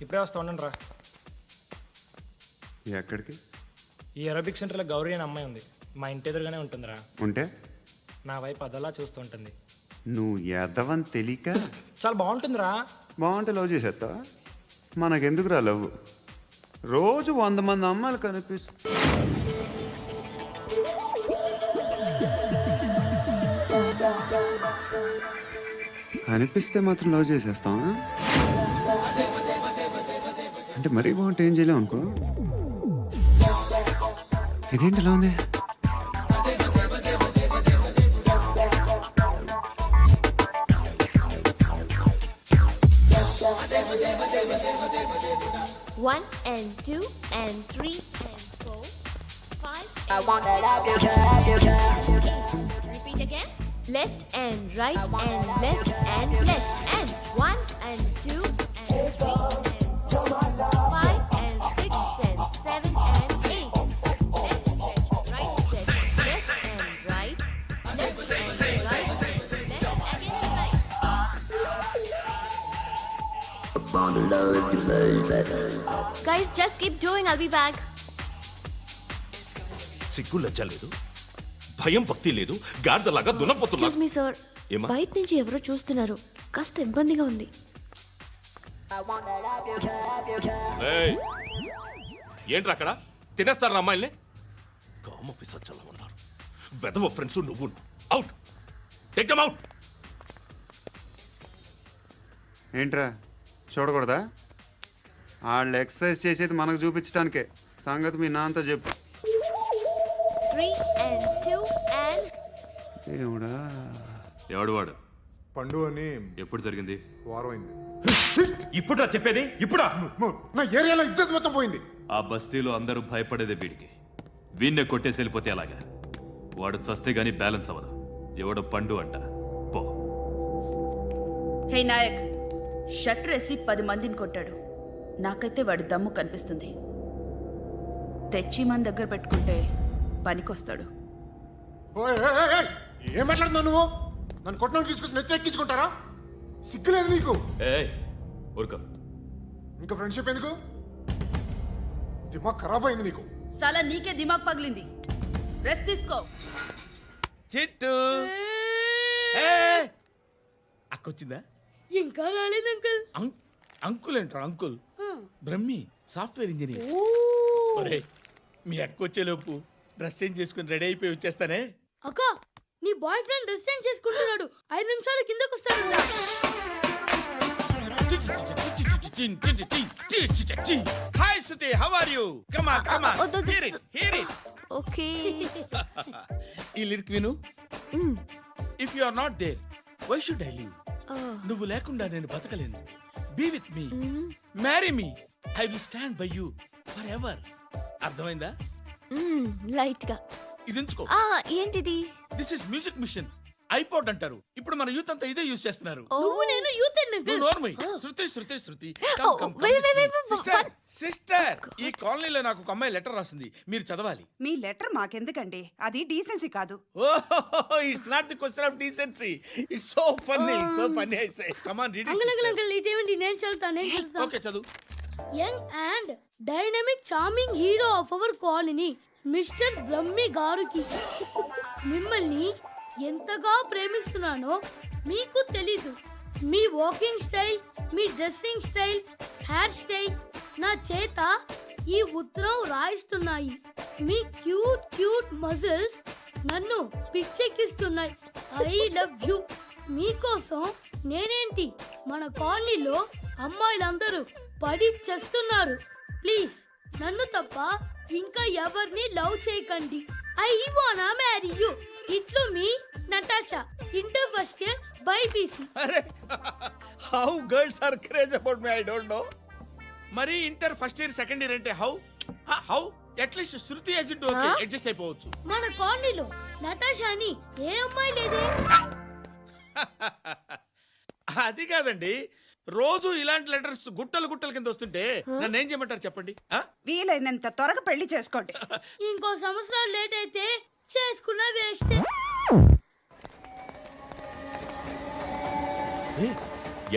ఇప్పుడే వస్తా ఉండండి రా. ఎక్కడికి? ఈ అరబిక్ సెంటర్లో గౌరీ అనే అమ్మాయి ఉంది. మా ఇంటి ఎదురుగానే ఉంటుందిరా. ఉంటే నా వైపు అదలా చూస్తూ ఉంటుంది. నువ్వు ఎదవని తెలియక చాలా బాగుంటుందిరా. బాగుంటే లవ్ చేసేస్తా. మనకెందుకురా లవ్? రోజు 100 మంది అమ్మాయిలు కనిపిస్తే మాత్రం లవ్ చేసేస్తాం. అంటే మరీ బాగుంటే ఏం చేయలేం అనుకో. ఇదేంటి ఎలా ఉంది? One and two and three and four, five. I want that up your job. Repeat again. Left and right and left and left and one and two and three and four, five and six and seven and eight. Left stretch, right stretch, left and right, left and right, left again and right. Guys, just keep doing. I'll be back. సిగ్గు లజ్జ లేదు, భయం భక్తి లేదు, గాడిదలాగా దున్నపోతున్నా. Excuse me, sir. ఏమ్మా? బయట నుంచి ఎవరో చూస్తున్నారు. కాస్త ఇబ్బందిగా ఉంది. ఏయ్, ఏంట్రా అక్కడ తినేస్తారు అమ్మాయిల్ని? కామ పిశాచాలా ఉన్నారు. వెదవ ఫ్రెండ్స్ నువ్వు. Out, take them out. ఏంట్రా చూడకూడదా? వాళ్ళు ఎక్సర్సైజ్ చేసేది మనకు చూపించడానికే. సంగతి మీ నాన్నతో చెప్పు. 3 and 2 and దేవుడా. ఎవడు వాడు? పండు అని ఎప్పుడు జరిగింది? వారం అయింది. ఇప్పుడా చెప్పేది? ఇప్పుడా? నా ఏరియాలో ఇజ్జత్ మొత్తం పోయింది. ఆ బస్తీలో అందరూ భయపడేదే వీడికి. వీణ్ణే కొట్టేసి వెళ్ళిపోతే అలాగా. వాడు చస్తే గానీ బ్యాలెన్స్ అవ్వదు. ఎవడో పండు అంట. పో. హే నాయక్, షట్టర్ వేసి 10 మందిని కొట్టాడు. నాకైతే వాడి దమ్ము కనిపిస్తుంది. తెచ్చి మన దగ్గర పెట్టుకుంటే పనికొస్తాడు. ఓయ్, ఏయ్, ఏయ్, ఏయ్, ఏం మాట్లాడుతున్నావు నువ్వు? నన్ను కొట్టినోడు తీసుకొచ్చి నెత్తెక్కించుకుంటారా? సిగ్గులేదు నీకు? ఏయ్, ఊరుకో. ఇంకా ఫ్రెండ్షిప్ ఎందుకు? దిమాగ్ ఖరాబ్ అయింది నీకు. సలా నీకే దిమాగ్ పగిలింది. రెస్ట్ తీసుకో. చిట్టు అక్కొచ్చిందా? ఇంకా రాలేదు అంకుల్. అంకుల్ ఏంట్రా అంకుల్? Brahmi software engineer. ఒరే, మీ అక్క వచ్చేలోపు డ్రెస్ చేంజ్ చేసుకుని రెడీ అయిపోయి వచ్చేస్తానే. అక్క, నీ బాయ్ ఫ్రెండ్ డ్రెస్ చేంజ్ చేసుకుంటున్నాడు. 5 నిమిషాలు కిందకు వస్తాడు. Hi Suthi, how are you? Come on come on, hear it hear it. Okay. ఈ లిరిక్ విను. If you are not there, why should I live? నువ్వు లేకుండా నేను బతకలేను. Be with me, marry me, I will stand by you forever. అర్థమైందా? Light గా. ఇది ఉంచుకో. ఏంటిది? This is music machine. IPod అంటారు. ఇప్పుడు మన యూత్ అంతా ఇదే యూజ్ చేస్తున్నారు. నువ్వు నేను యూత్ నువ్వు నోర్మై. శృతి శృతి శృతి. సిస్టర్, ఈ కాలనీలో నాకు ఒక అమ్మాయి లెటర్ రాసింది. మీరు చదవాలి. మీ లెటర్ మాకెందుకండి? అది డీసెన్సీ కాదు. Oh, it's not the question of decency. It's so funny, so funny. I say come on read it. Uncle ఇదేంటి? నేను చదువుతాను. ఓకే, చదువు. Young and dynamic charming hero of our colony mister Brahmi గారికి మిమ్మల్ని ఎంతగా ప్రేమిస్తున్నానో మీకు తెలీదు. మీ వాకింగ్ స్టైల్, మీ డ్రెస్సింగ్ స్టైల్, హెయిర్ స్టైల్ నా చేత ఈ ఉత్తరం రాయిస్తున్నాయి. మీ క్యూట్ క్యూట్ మజిల్స్ నన్ను పిచ్చెక్కిస్తున్నాయి. I love you. మీకోసం నేనేంటి, మన కాలనీలో అమ్మాయిలందరూ పడి చేస్తున్నారు. ప్లీజ్ నన్ను తప్ప ఇంకా ఎవరిని లవ్ చేయకండి. ఐ వానా మ్యారీ యూ. ఇట్లు మీ Natasha, inter first year BiPC. అరే, how girls are craze about me, I don't know. మరి inter first year second year అంటే how how at least Shruti agent okay, adjust అయిపోవచ్చు. మన కాలనీలో నటాషా అని ఏ అమ్మాయి లేదే. అది కాదండి, రోజు ఇలాంటి లెటర్స్ గుట్టలు గుట్టల కింద వస్తుంటే నన్ను ఏం చేయమంటారు చెప్పండి? వీలైనంత త్వరగా పెళ్లి చేసుకోండి. ఇంకో సంవత్సరాలు లేట్ అయితే చేసుకున్న వేస్ట్.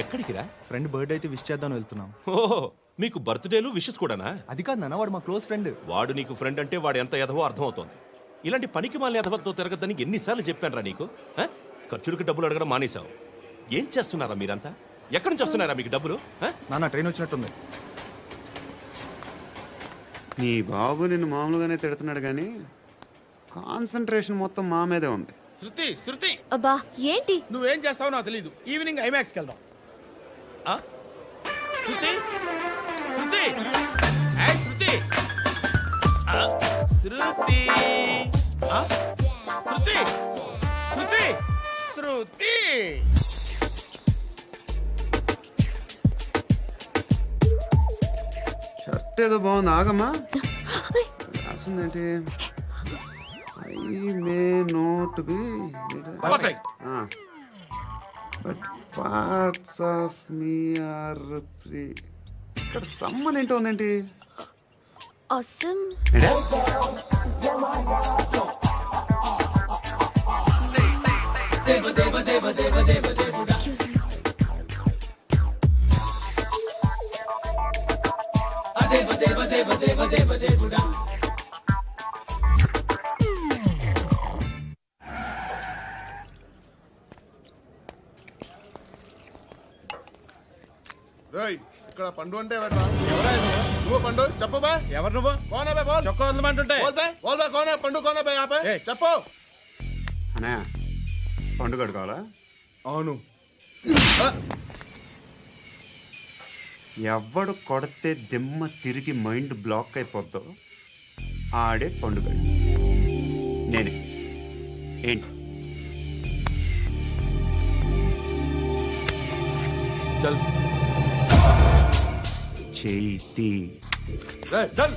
ఎక్కడికి రా? ఫ్రెండ్ బర్త్డే అయితే విష్ చేద్దాం వెళ్తున్నాం. ఓహో, మీకు బర్త్డేలు విషెస్ కూడానా? అది కాదు నాన్న, వాడు మా క్లోజ్ ఫ్రెండ్. వాడు నీకు ఫ్రెండ్ అంటే వాడు ఎంత ఎదవో అర్థమవుతోంది. ఇలాంటి పనికి మాలిన ఎదవతో తిరగద్దని ఎన్నిసార్లు చెప్పానురా నీకు? ఆ? ఖర్చులకు డబ్బులు అడగడం మానేశావు. ఏం చేస్తున్నారా మీరంతా? ఎక్కడి నుంచి వస్తున్నారా మీకు డబ్బులు? ఆ? నాన్న ట్రైన్ వచ్చినట్టుంది. నీ బాబు నిన్ను మామూలుగానే తిడుతున్నాడు కానీ కాన్సన్ట్రేషన్ మొత్తం మా మీదే ఉంది. శృతి శృతి అబ్బా ఏంటి? నువ్వేం చేస్తావో నాకు తెలియదు. ఈవినింగ్ ఐమాక్స్కి వెళ్దాం. ఆ? శృతి శృతి ఏయ్, శృతి ఆ, శృతి ఆ? శృతి శృతి శృతి షర్ట్ ఏదో బాగుంది, ఆగమ్మా. రాసిందేంటి? I may not be perfect. But parts of me are free. ఇక్కడ సమ్మన్ ఏంటో ఉందేంటి? Awesome. రేయ్, ఇక్కడ పండు అంటే ఎవరా? నువ్వు పండు చెప్పు బా. ఎవరు నువ్వు? కోనా బే బోల్. చొక్కా వదలమంటుంటే బోల్ బే బోల్ బే కోనా పండు కోనా బే ఆపే ఏయ్. చెప్పు. అనే పండుగ కావాలా? అవును. ఎవడు కొడితే దిమ్మ తిరిగి మైండ్ బ్లాక్ అయిపోద్దో ఆడే పండుగ. నేనే. ఏంటి? చల్ చేతి చల్ చల్